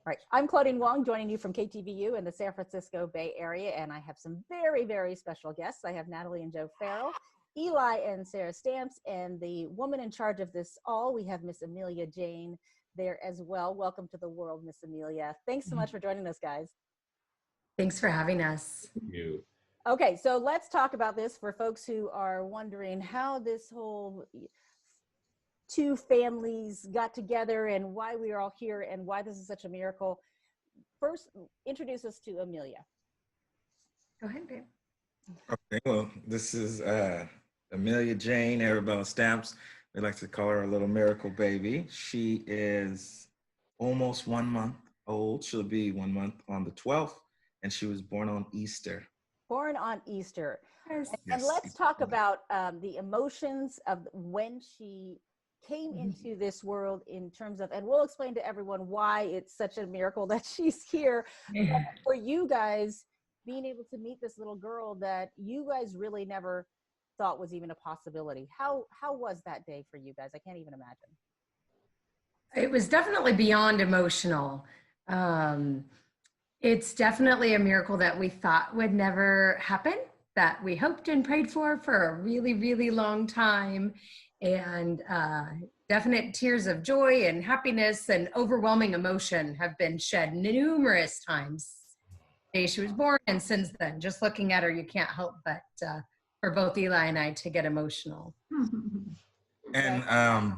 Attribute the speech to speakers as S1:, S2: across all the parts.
S1: Right. I'm Claudine Wong, joining you from KTVU in the San Francisco Bay Area, and I have some very, very special guests. I have Natalie and Joe Farrell, Eli and Sarah Stamps, and the woman in charge of this all, we have Miss Amelia Jane there as well. Welcome to the world, Miss Amelia. Thanks so much for joining us, guys.
S2: Thanks for having us.
S3: Thank you.
S1: Okay, so let's talk about this for folks who are wondering how this whole two families got together and why we are all here and why this is such a miracle. First, introduce us to Amelia.
S2: Go ahead, babe.
S4: Okay, well, this is Amelia Jane Arabella Stamps. We like to call her a little miracle baby. She is almost 1 month old. She'll be 1 month on the 12th, and she was born on Easter.
S1: Born on Easter.
S2: Yes.
S1: And let's talk about the emotions of when she came into this world in terms of, and we'll explain to everyone why it's such a miracle that she's here. But for you guys, being able to meet this little girl that you guys really never thought was even a possibility. How was that day for you guys? I can't even imagine.
S2: It was definitely beyond emotional. It's definitely a miracle that we thought would never happen, that we hoped and prayed for a really, really long time. And definite tears of joy and happiness and overwhelming emotion have been shed numerous times the day she was born and since then. Just looking at her, you can't help but for both Eli and I to get emotional.
S4: And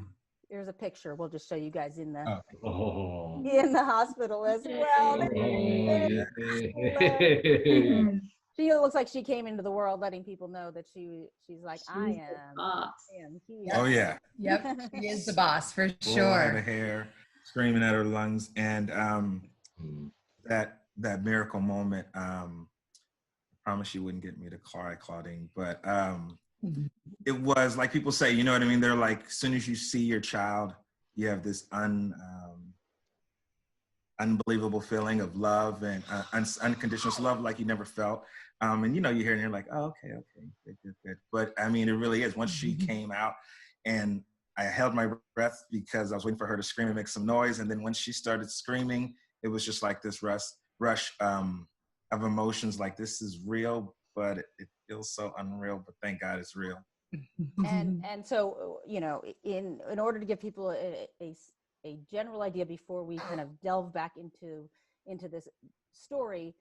S1: Here's a picture. We'll just show you guys in the
S3: Oh.
S1: in the hospital as well. She looks like she came into the world letting people know that she's like, I am here.
S4: oh yeah,
S2: Yep, she is the boss for
S4: full head
S2: sure.
S4: of hair, screaming at her lungs, and that miracle moment. I promise you wouldn't get me to cry, Claudine, but it was like people say, you know what I mean? They're like, as soon as you see your child, you have this unbelievable feeling of love and unconditional love like you never felt. And you know, you hear and you're like, oh, okay, good. But I mean, it really is. Once she came out, and I held my breath because I was waiting for her to scream and make some noise. And then when she started screaming, it was just like this rush of emotions. Like, this is real, but it feels so unreal. But thank God it's real.
S1: And so, you know, in order to give people a general idea before we kind of delve back into this story,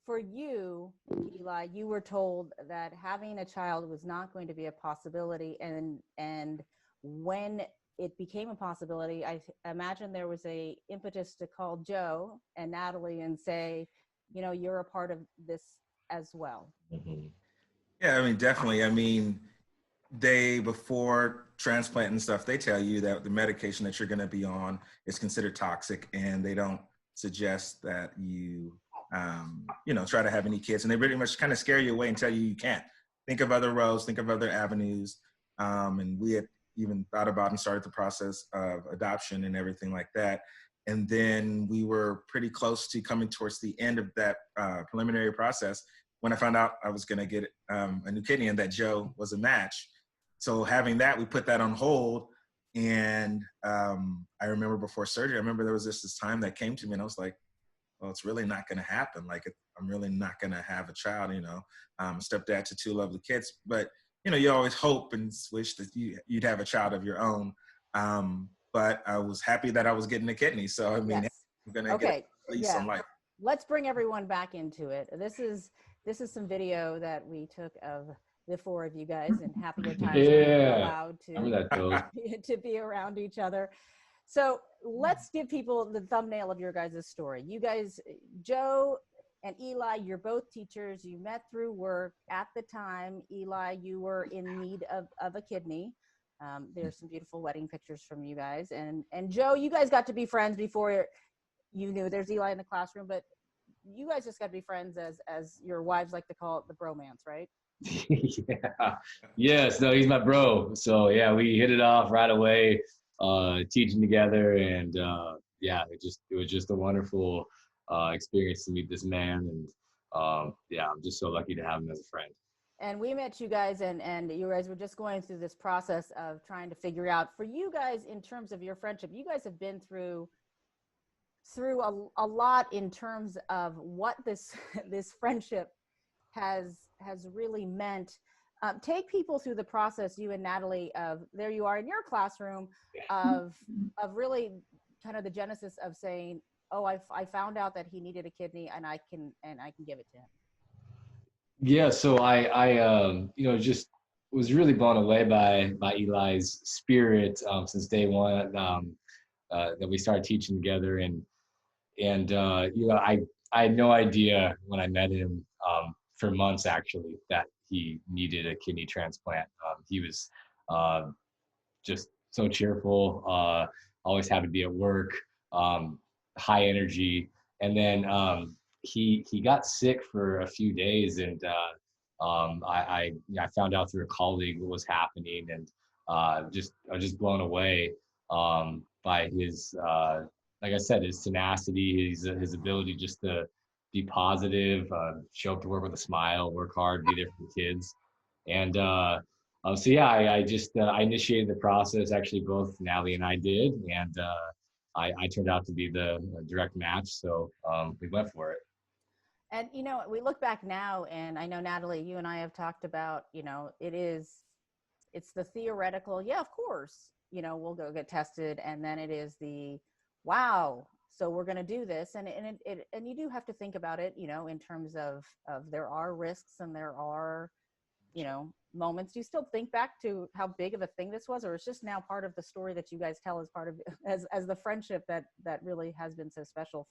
S1: for you, Eli, you were told that having a child was not going to be a possibility, and when it became a possibility, I imagine there was a impetus to call Joe and Natalie and say, you know, you're a part of this as well.
S4: Yeah, I mean, definitely. I mean, before transplant and stuff, they tell you that the medication that you're going to be on is considered toxic, and they don't suggest that you, try to have any kids. And they pretty much kind of scare you away and tell you can't. Think of other roads, think of other avenues. And we had even thought about and started the process of adoption and everything like that. And then we were pretty close to coming towards the end of that preliminary process when I found out I was going to get a new kidney and that Joe was a match. So having that, we put that on hold. And I remember before surgery, I remember there was this time that came to me and I was like, well, it's really not going to happen. Like, I'm really not going to have a child, stepdad to two lovely kids. But, you always hope and wish that you'd have a child of your own. But I was happy that I was getting a kidney. So, I mean,
S1: Yes.
S4: I'm going to get at least some life.
S1: Let's bring everyone back into it. This is some video that we took of the four of you guys in happier times.
S3: Yeah.
S1: Allowed to be around each other. So let's give people the thumbnail of your guys' story. You guys, Joe and Eli, you're both teachers. You met through work at the time. Eli, you were in need of a kidney. There's some beautiful wedding pictures from you guys. And Joe, you guys got to be friends before you knew. There's Eli in the classroom, but you guys just got to be friends as your wives like to call it, the bromance, right?
S3: Yeah. Yes. No, he's my bro. So yeah, we hit it off right away, teaching together, and it was just a wonderful experience to meet this man, and I'm just so lucky to have him as a friend.
S1: And we met you guys, and you guys were just going through this process of trying to figure out, for you guys, in terms of your friendship, you guys have been through through a lot in terms of what this this friendship has really meant. Take people through the process, you and Natalie, of there you are in your classroom, of really kind of the genesis of saying, oh, I found out that he needed a kidney, and I can give it to him.
S3: Yeah, so just was really blown away by Eli's spirit since day one, that we started teaching together, and I had no idea when I met him, for months actually, that he needed a kidney transplant. He was just so cheerful, always happy to be at work, high energy, and then he got sick for a few days, and I found out through a colleague what was happening, and I was just blown away by his, like I said, his tenacity, his ability just to be positive, show up to work with a smile, work hard, be there for the kids, and so yeah, I initiated the process. Actually, both Natalie and I did, and I turned out to be the direct match, so we went for it.
S1: And we look back now, and I know, Natalie, you and I have talked about, it's the theoretical, yeah, of course, we'll go get tested, and then it is the wow, so we're going to do this, and you do have to think about it, in terms of there are risks, and there are moments. Do you still think back to how big of a thing this was, or it's just now part of the story that you guys tell as part of as the friendship that really has been so special?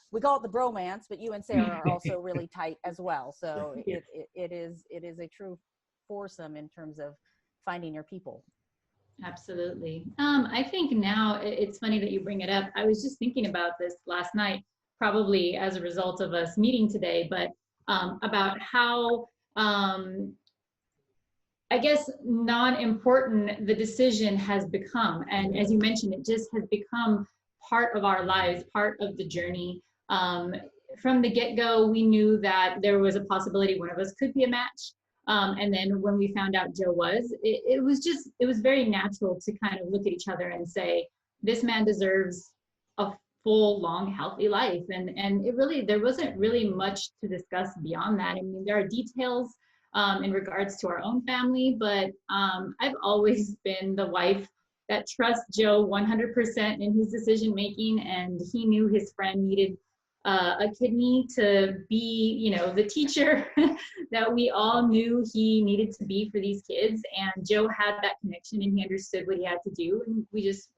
S1: We call it the bromance, but you and Sarah are also really tight as well, so it is a true foursome in terms of finding your people.
S5: Absolutely. I think now it's funny that you bring it up. I was just thinking about this last night, probably as a result of us meeting today, but about how I guess non-important the decision has become. And as you mentioned, it just has become part of our lives, part of the journey. From the get-go, we knew that there was a possibility one of us could be a match. And then when we found out Joe was, it was very natural to kind of look at each other and say, this man deserves a full, long, healthy life. And there wasn't really much to discuss beyond that. I mean, there are details in regards to our own family, but I've always been the wife that trusts Joe 100% in his decision making, and he knew his friend needed a kidney to be, the teacher that we all knew he needed to be for these kids. And Joe had that connection, and he understood what he had to do, and we just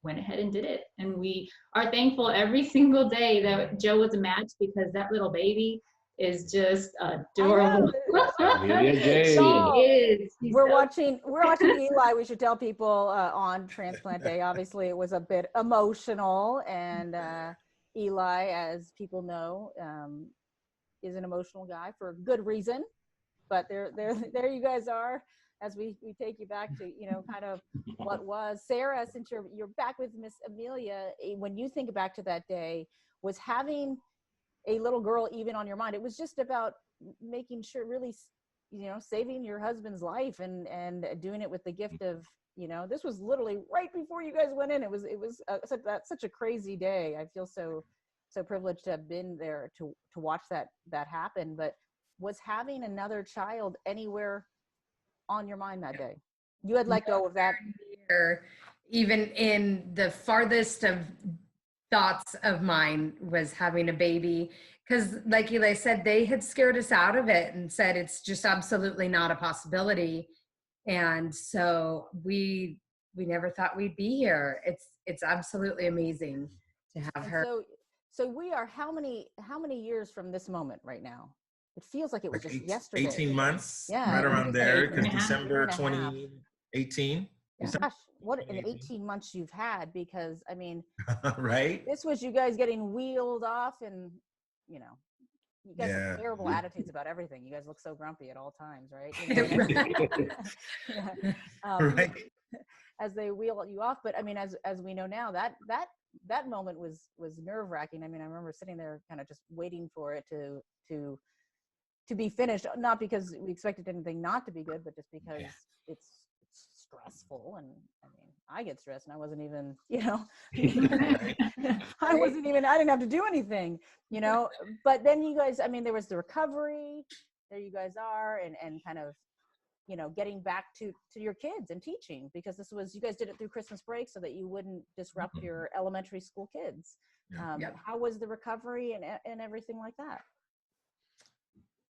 S5: went ahead and did it. And we are thankful every single day that Joe was a match, because that little baby is just adorable.
S1: We're watching Eli. We should tell people on transplant day. Obviously, it was a bit emotional, and Eli, as people know, is an emotional guy for a good reason. But there you guys are, as we take you back to kind of what was. Sarah, since you're back with Miss Amelia, when you think back to that day, was having a little girl even on your mind? It was just about making sure, really, saving your husband's life, and doing it with the gift of, this was literally right before you guys went in. It was such a crazy day. I feel so privileged to have been there to watch that happen. But was having another child anywhere on your mind that day? You had let go of that.
S2: Even in the farthest of thoughts of mine was having a baby, because like Eli said, they had scared us out of it and said it's just absolutely not a possibility. And so we never thought we'd be here. It's absolutely amazing to have her.
S1: So we are how many years from this moment right now? It feels like it was just yesterday.
S4: 18 months,
S1: yeah,
S4: right around there, because December 2018.
S1: Gosh, what an 18 months you've had, because I mean,
S4: right?
S1: This was you guys getting wheeled off, and you guys have terrible attitudes about everything. You guys look so grumpy at all times, right?
S4: Right.
S1: As they wheel you off. But I mean, as we know now, that moment was nerve-wracking. I mean, I remember sitting there kind of just waiting for it to be finished, not because we expected anything not to be good, but just because it's stressful. And I mean, I get stressed and I wasn't even, I didn't have to do anything, but then you guys, I mean, there was the recovery, there you guys are, and kind of, getting back to your kids and teaching, because you guys did it through Christmas break so that you wouldn't disrupt your elementary school kids. How was the recovery and everything like that?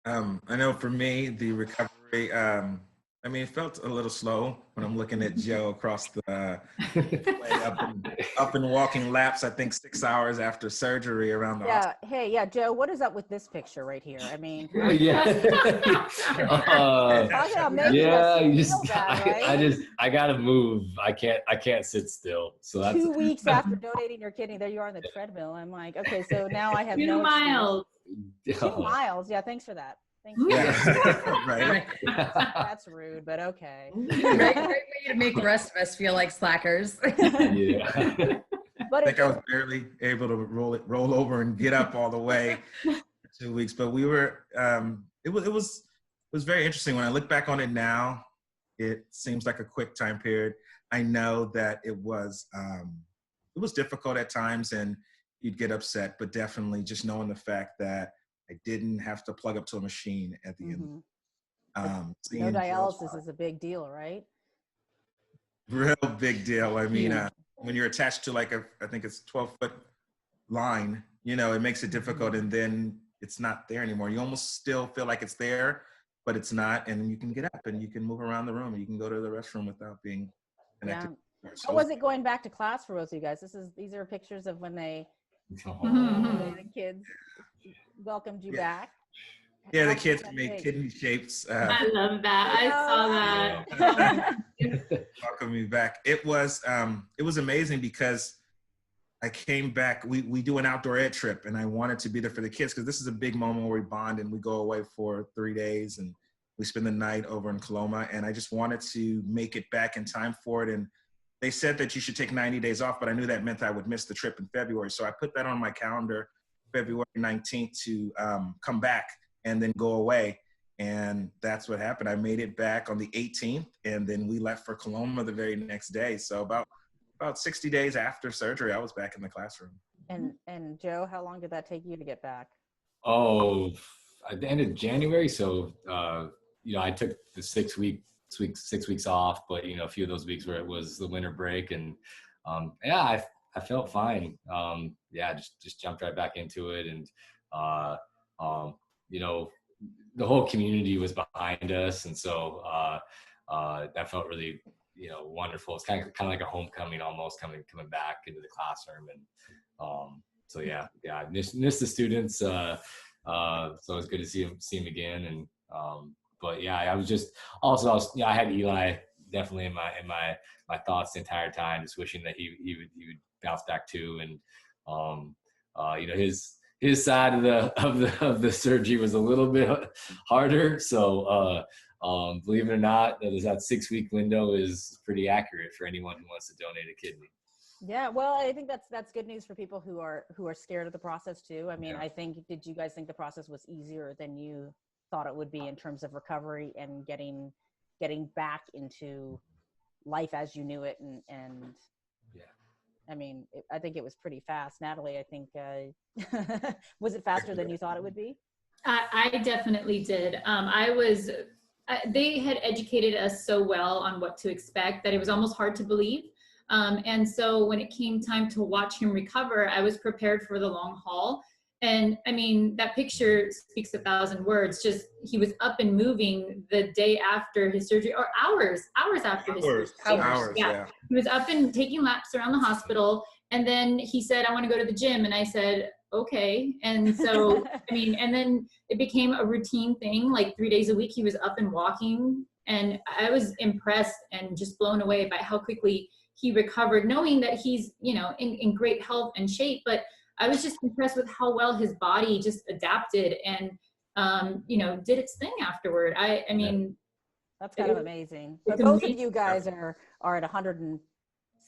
S4: I know for me, the recovery, it felt a little slow when I'm looking at Joe across the way up and walking laps, I think 6 hours after surgery around the hospital.
S1: Hey, Joe, what is up with this picture right here? I mean,
S3: I gotta move. I can't sit still. So that's
S1: 2 weeks after donating your kidney, there you are on the treadmill. I'm like, okay, so now I have
S5: 2 miles.
S1: 2 miles. Yeah, thanks for that. Thanks.
S4: Right.
S1: That's rude, but okay.
S2: Great way to make the rest of us feel like slackers.
S3: Yeah.
S1: But
S4: I think I was barely able to roll over and get up all the way 2 weeks, but we were, it was very interesting. When I look back on it now, it seems like a quick time period. I know that it was difficult at times and you'd get upset, but definitely just knowing the fact that I didn't have to plug up to a machine at the end.
S1: No dialysis is a big deal, right?
S4: Real big deal. I mean, when you're attached to I think it's 12-foot line, it makes it difficult, and then it's not there anymore. You almost still feel like it's there, but it's not, and you can get up and you can move around the room. You can go to the restroom without being connected.
S1: How was it going back to class for both of you guys? These are pictures of when the kids welcomed you back.
S4: Yeah, the kids made kidney shapes.
S5: I love that. I saw that.
S4: Welcome me back. It was amazing because I came back. We do an outdoor ed trip, and I wanted to be there for the kids because this is a big moment where we bond and we go away for 3 days and we spend the night over in Coloma. And I just wanted to make it back in time for it. And they said that you should take 90 days off, but I knew that meant I would miss the trip in February. So I put that on my calendar, February 19th, to come back and then go away. And that's what happened. I made it back on the 18th, and then we left for Coloma the very next day. So about 60 days after surgery, I was back in the classroom.
S1: And Joe, how long did that take you to get back?
S3: Oh, at the end of January. So, I took the 6 weeks off, but a few of those weeks where it was the winter break, and I felt fine. Just jumped right back into it, and the whole community was behind us, and so that felt really wonderful. It's kind of like a homecoming almost, coming back into the classroom, and I missed the students. So it was good to see him again, and I was just I had Eli definitely in my thoughts the entire time, just wishing that he would bounce back too, and his side of the surgery was a little bit harder. So believe it or not, that 6 week window is pretty accurate for anyone who wants to donate a kidney.
S1: Yeah, well, I think that's good news for people who are scared of the process too. I mean, I think, did you guys think the process was easier than you thought it would be in terms of recovery and getting back into life as you knew it? And I mean, I think it was pretty fast. Natalie, I think, was it faster than you thought it would be?
S5: I definitely did. They had educated us so well on what to expect that it was almost hard to believe. And so when it came time to watch him recover, I was prepared for the long haul. And I mean, that picture speaks 1,000 words. Just, he was up and moving the day after his surgery, or hours after his surgery.
S4: Hours, yeah.
S5: He was up and taking laps around the hospital. And then he said, I want to go to the gym. And I said, okay. And so, I mean, and then it became a routine thing. Like 3 days a week, he was up and walking. And I was impressed and just blown away by how quickly he recovered, knowing that he's, in great health and shape. But I was just impressed with how well his body just adapted and, did its thing afterward. I mean,
S1: that's kind of amazing. But both of you guys are at 160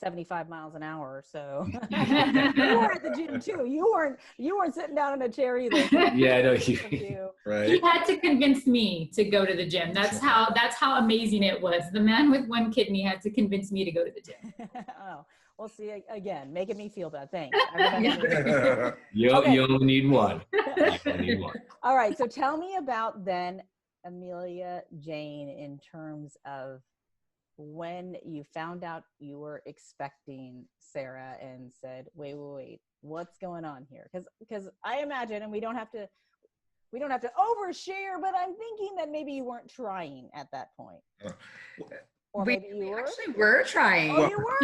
S1: 75 miles an hour. So you were at the gym too. You weren't sitting down in a chair either.
S3: Yeah, no,
S5: He
S4: Right.
S5: had to convince me to go to the gym. That's how amazing it was. The man with one kidney had to convince me to go to the gym.
S1: Oh, well, see, again, making me feel bad. Thanks. I remember
S3: you
S1: Okay.
S3: you only need one. You only need one.
S1: All right. So tell me about then Amelia Jane in terms of when you found out you were expecting Sarah and said, wait, what's going on here? Because I imagine, and we don't have to overshare, but I'm thinking that maybe you weren't trying at that point. Or maybe you were.
S2: Actually, we're trying.
S1: Oh, you were.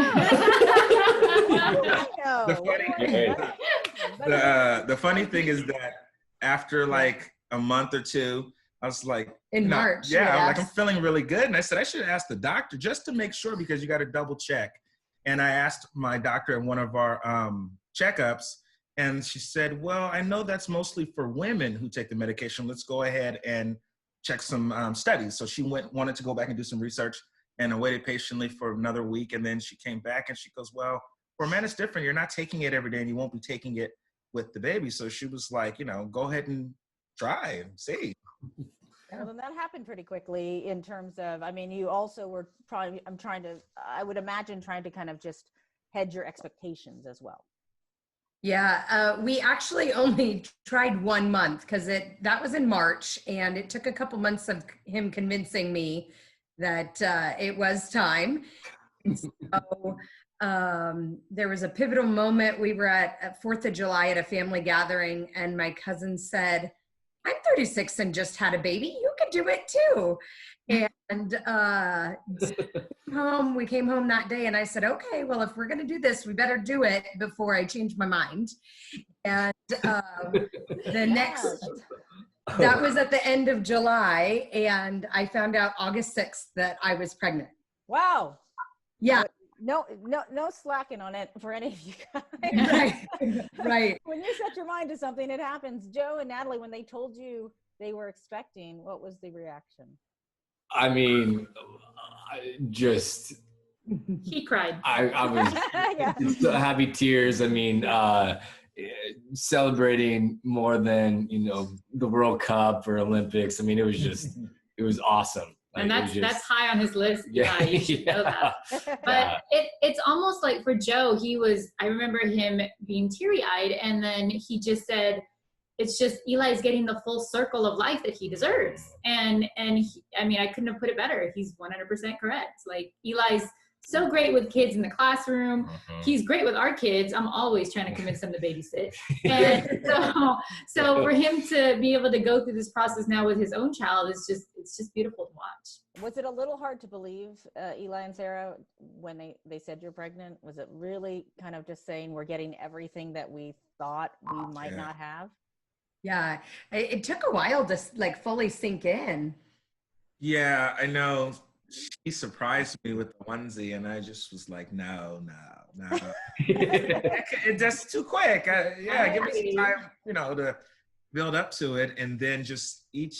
S4: The funny thing is that after like a month or two, I was like,
S2: In March,
S4: yeah,
S2: yes.
S4: like I'm feeling really good. And I said, I should ask the doctor just to make sure, because you got to double check. And I asked my doctor at one of our checkups, and she said, well, I know that's mostly for women who take the medication. Let's go ahead and check some studies. So she wanted to go back and do some research, and I waited patiently for another week. And then she came back and she goes, well, for men, it's different. You're not taking it every day, and you won't be taking it with the baby. So she was like, go ahead and try and see.
S1: Well, then that happened pretty quickly in terms of, I mean, you also were probably, I would imagine trying to kind of just hedge your expectations as well.
S2: Yeah, we actually only tried 1 month because that was in March, and it took a couple months of him convincing me that it was time. So there was a pivotal moment. We were at 4th of July at a family gathering, and my cousin said, I'm 36 and just had a baby. You could do it too. And we came home that day, and I said, okay, well, if we're going to do this, we better do it before I change my mind. And that was at the end of July, and I found out August 6th that I was pregnant.
S1: Wow.
S2: Yeah.
S1: No slacking on it for any of you guys.
S2: Right.
S1: When you set your mind to something, it happens. Joe and Natalie, when they told you they were expecting, what was the reaction?
S3: I mean,
S5: He cried.
S3: I was
S1: Yeah.
S3: so happy tears. I mean, celebrating more than, the World Cup or Olympics. I mean, it was awesome.
S5: And that's high on his list.
S3: Yeah,
S5: You should know that. But it's almost like for Joe, I remember him being teary-eyed, and then he just said, it's just Eli's getting the full circle of life that he deserves. And I couldn't have put it better. He's 100% correct. Like, Eli's so great with kids in the classroom.
S3: Mm-hmm.
S5: He's great with our kids. I'm always trying to convince them to babysit. And so for him to be able to go through this process now with his own child, it's just beautiful to watch.
S1: Was it a little hard to believe, Eli and Sarah, when they said you're pregnant? Was it really kind of just saying we're getting everything that we thought we might not have?
S2: Yeah. It took a while to fully sink in.
S4: Yeah, I know. She surprised me with the onesie, and I just was like, no. It's just too quick. Give me some time, to build up to it. And then just each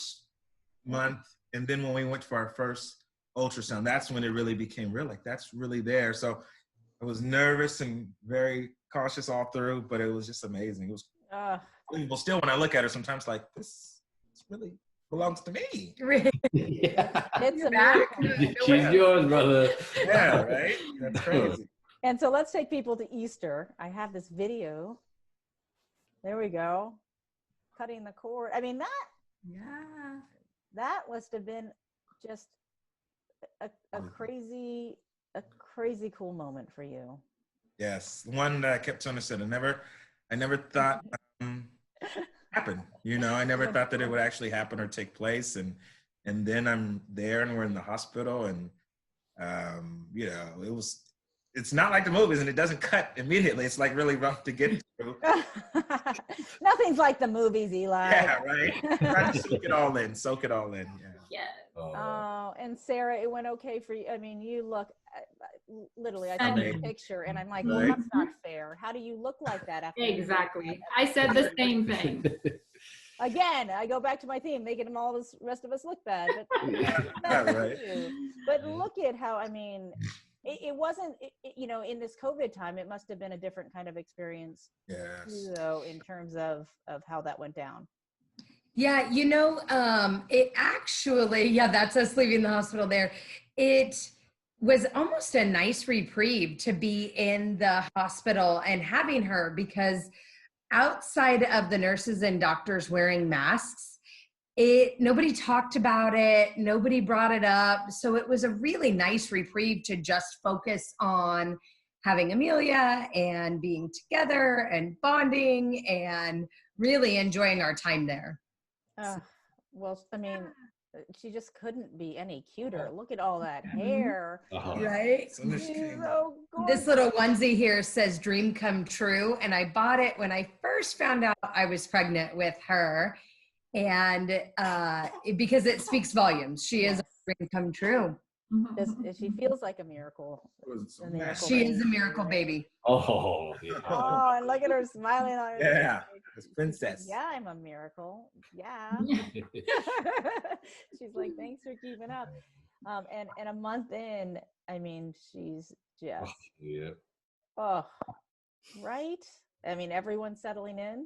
S4: month, and then when we went for our first ultrasound, that's when it really became real. Like, that's really there. So I was nervous and very cautious all through, but it was just amazing. It was unbelievable. Still, when I look at her, sometimes like, this really belongs to me.
S3: Yeah.
S1: It's a miracle.
S3: She's yours, brother.
S4: Yeah, right? That's crazy.
S1: And so let's take people to Easter. I have this video. There we go. Cutting the cord. I mean, that must have been just a crazy cool moment for you.
S4: Yes, one that I kept telling her, I never thought happen. I never thought that it would actually happen or take place. And then I'm there, and we're in the hospital, and it's not like the movies, and it doesn't cut immediately. It's like really rough to get through.
S1: Nothing's like the movies, Eli.
S4: Yeah, right. Try to soak it all in. Yeah.
S1: Oh, and Sarah, it went okay for you. I mean, you look literally. I saw this picture, and I'm like, well, that's not fair. How do you look like that after?
S5: Exactly. I said the same thing.
S1: Again, I go back to my theme, making all the rest of us look bad. But,
S4: Yeah, right.
S1: but look at how, I mean, it wasn't, you know, in this COVID time, it must have been a different kind of experience,
S4: Yes.
S1: though, in terms of how that went down.
S2: Yeah, you know, it actually, yeah, that's us leaving the hospital there. It was almost a nice reprieve to be in the hospital and having her, because outside of the nurses and doctors wearing masks, nobody talked about it, nobody brought it up. So it was a really nice reprieve to just focus on having Amelia and being together and bonding and really enjoying our time there.
S1: Well, I mean, she just couldn't be any cuter. Look at all that hair.
S2: Right?
S4: So much
S1: She's
S4: change.
S1: so gorgeous.
S2: This little onesie here says dream come true. And I bought it when I first found out I was pregnant with her. And because it speaks volumes. She is a dream come true.
S1: She feels like a miracle. A miracle
S2: She is a
S1: baby,
S2: miracle
S1: right?
S2: baby.
S3: Oh, yeah.
S1: Oh, and look at her smiling on her.
S4: Yeah,
S1: face.
S4: this princess.
S1: Yeah, I'm a miracle. Yeah. She's like, thanks for keeping up. And a month in, I mean, she's just,
S3: Yeah.
S1: oh, right? I mean, everyone's settling in.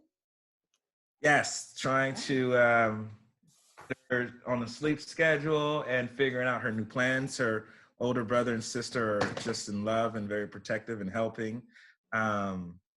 S4: Yes, trying to put her on a sleep schedule and figuring out her new plans. Her older brother and sister are just in love and very protective and helping.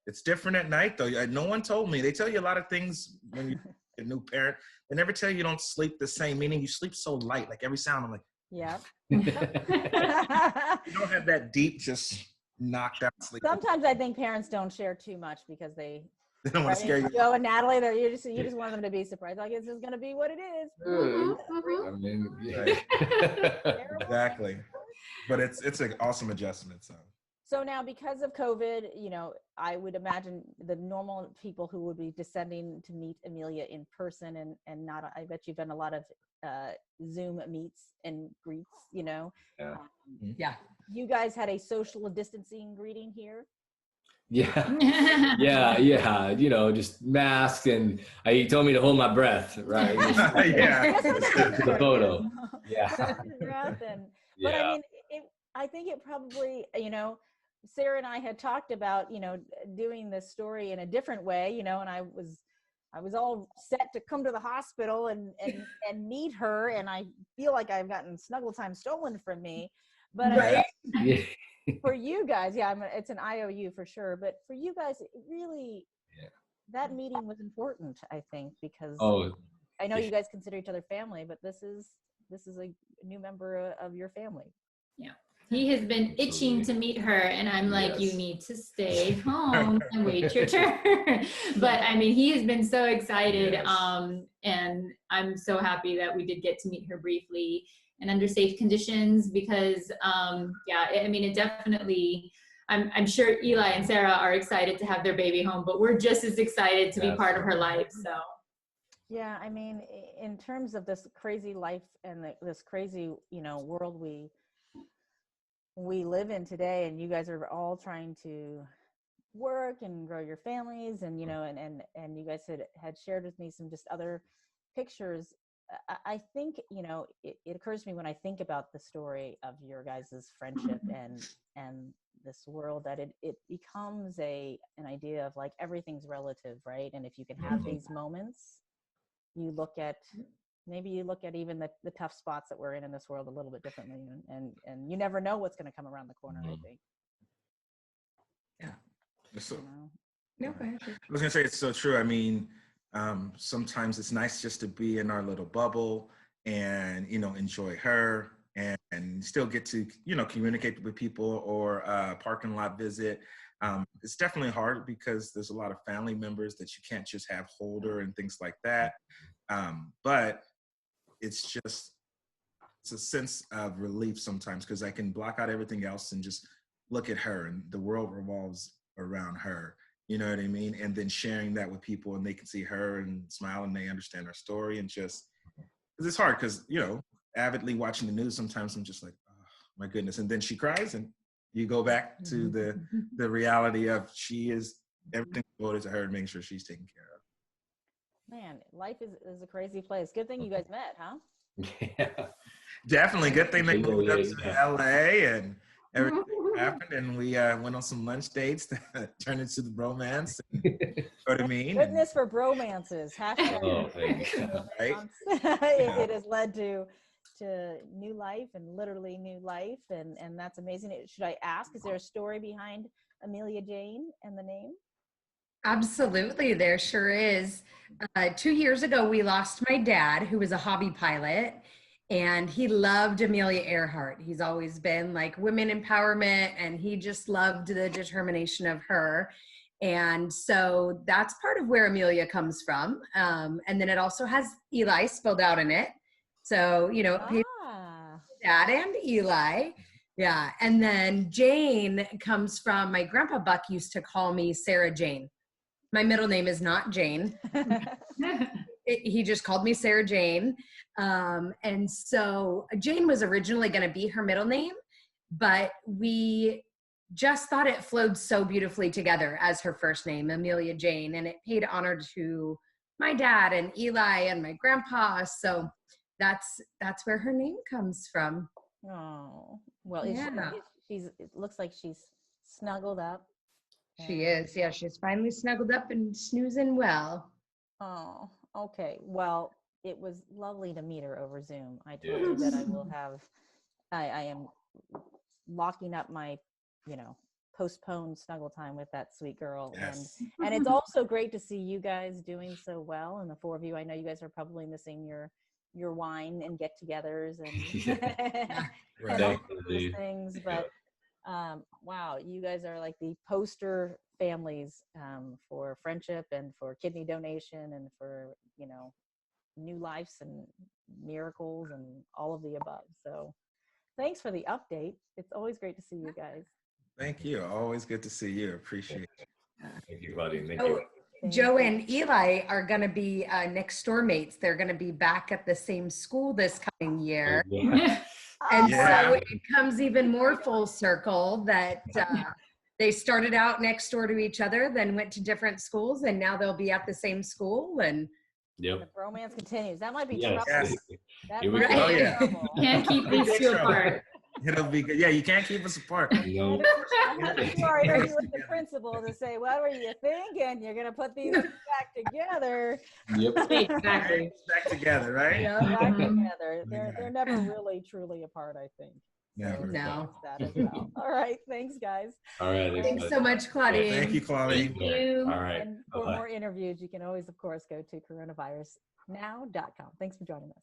S4: It's different at night, though. No one told me. They tell you a lot of things when you're a new parent. They never tell you don't sleep the same, meaning you sleep so light. Like every sound, I'm like,
S1: Yeah.
S4: you don't have that deep, just knocked out sleep.
S1: Sometimes I think parents don't share too much because they
S4: don't want to scare you.
S1: Joe and Natalie, you just want them to be surprised. Like, this is going to be what it is.
S3: I mean, yeah.
S4: Exactly. But it's an awesome adjustment.
S1: So now, because of COVID, you know, I would imagine the normal people who would be descending to meet Amelia in person and not, I bet you've done a lot of Zoom meets and greets, you know.
S3: Yeah.
S2: Yeah.
S1: You guys had a social distancing greeting here.
S3: Yeah. Yeah. You know, just masks, and he told me to hold my breath, right?
S4: Yeah.
S3: The photo. Yeah.
S1: But I mean, I think it probably, you know, Sarah and I had talked about, you know, doing this story in a different way, you know, and I was all set to come to the hospital and meet her, and I feel like I've gotten snuggle time stolen from me. But for you guys, it's an IOU for sure. But for you guys, it really, that meeting was important, I think, because I know you guys consider each other family, but this is a new member of your family.
S5: Yeah. He has been itching to meet her, and I'm like, you need to stay home and wait your turn. But I mean, he has been so excited, and I'm so happy that we did get to meet her briefly and under safe conditions, because I mean, it definitely, I'm sure Eli and Sarah are excited to have their baby home, but we're just as excited to be part of her life. So
S1: yeah, I mean, in terms of this crazy life and this crazy, you know, world we live in today, and you guys are all trying to work and grow your families, and you know, and you guys had shared with me some just other pictures. I think, you know, it occurs to me when I think about the story of your guys' friendship and this world, that it becomes an idea of like everything's relative, right? And if you can have these moments, you look at even the tough spots that we're in this world a little bit differently, and you never know what's going to come around the corner. I think.
S4: Yeah. So,
S2: No, go ahead.
S4: I was gonna say, it's so true. I mean, sometimes it's nice just to be in our little bubble and, you know, enjoy her and still get to, you know, communicate with people or parking lot visit. It's definitely hard because there's a lot of family members that you can't just have hold her and things like that. But it's a sense of relief sometimes, because I can block out everything else and just look at her, and the world revolves around her. You know what I mean? And then sharing that with people, and they can see her and smile, and they understand her story. And just, cause it's hard, because, you know, avidly watching the news, sometimes I'm just like, oh my goodness. And then she cries, and you go back to the reality of she is everything devoted to her and making sure she's taken care of.
S1: Man, life is a crazy place. Good thing you guys met, huh?
S3: Yeah.
S4: Definitely. Good thing they moved up to LA and everything. happened, and we went on some lunch dates that turned into the bromance. And, you know what I mean?
S1: Goodness for bromances. Hashtag.
S3: Oh, thank you.
S4: Right?
S1: It has led to new life, and literally new life, and that's amazing. Should I ask, is there a story behind Amelia Jane and the name?
S2: Absolutely, there sure is. 2 years ago, we lost my dad, who was a hobby pilot, and he loved Amelia Earhart. He's always been like women empowerment, and he just loved the determination of her. And so that's part of where Amelia comes from. And then it also has Eli spelled out in it. So, you know, Dad and Eli. Yeah. And then Jane comes from, my grandpa Buck used to call me Sarah Jane. My middle name is not Jane. He just called me Sarah Jane. And so Jane was originally going to be her middle name, but we just thought it flowed so beautifully together as her first name, Amelia Jane. And it paid honor to my dad and Eli and my grandpa. So that's where her name comes from.
S1: Oh, well,
S2: Yeah.
S1: it looks like she's snuggled up.
S2: She is. Yeah, she's finally snuggled up and snoozing well.
S1: Oh, okay. Well, it was lovely to meet her over Zoom. I told you that I am locking up my, postponed snuggle time with that sweet girl.
S4: Yes.
S1: And it's also great to see you guys doing so well. And the four of you, I know you guys are probably missing your wine and get-togethers and,
S4: Right.
S1: and all those things. But wow, you guys are like the poster families for friendship and for kidney donation and for, new lives and miracles and all of the above. So thanks for the update. It's always great to see you guys.
S4: Thank you. Always good to see you. Appreciate it.
S3: Thank you, buddy. Thank
S2: Oh,
S3: you.
S2: Joe and Eli are going to be next door mates. They're going to be back at the same school this coming year. And
S4: Yeah.
S2: so it comes even more full circle that they started out next door to each other, then went to different schools, and now they'll be at the same school. And
S1: The bromance continues. That might be
S3: Yes.
S1: trouble.
S4: Yes.
S1: That
S3: Here we
S1: might
S2: go.
S1: be
S2: Oh,
S4: yeah.
S1: trouble.
S5: Can't keep these two apart.
S4: It'll be good. Yeah, you can't keep us apart.
S3: You know,
S1: I'm not sure I interview with the principal to say, what were you thinking? You're going to put these two back together.
S3: yep.
S5: Exactly.
S4: Back together, right?
S1: Yeah, back
S5: Mhm.
S1: together. They're never really, truly apart, I think.
S4: Never.
S2: no.
S1: That as well. All right. Thanks, guys.
S3: All right.
S2: Thanks so much, Claudine.
S4: Thank you, Claudine.
S5: Thank you.
S3: All right.
S1: And for
S3: Bye-bye.
S1: more interviews, you can always, of course, go to coronavirusnow.com. Thanks for joining us.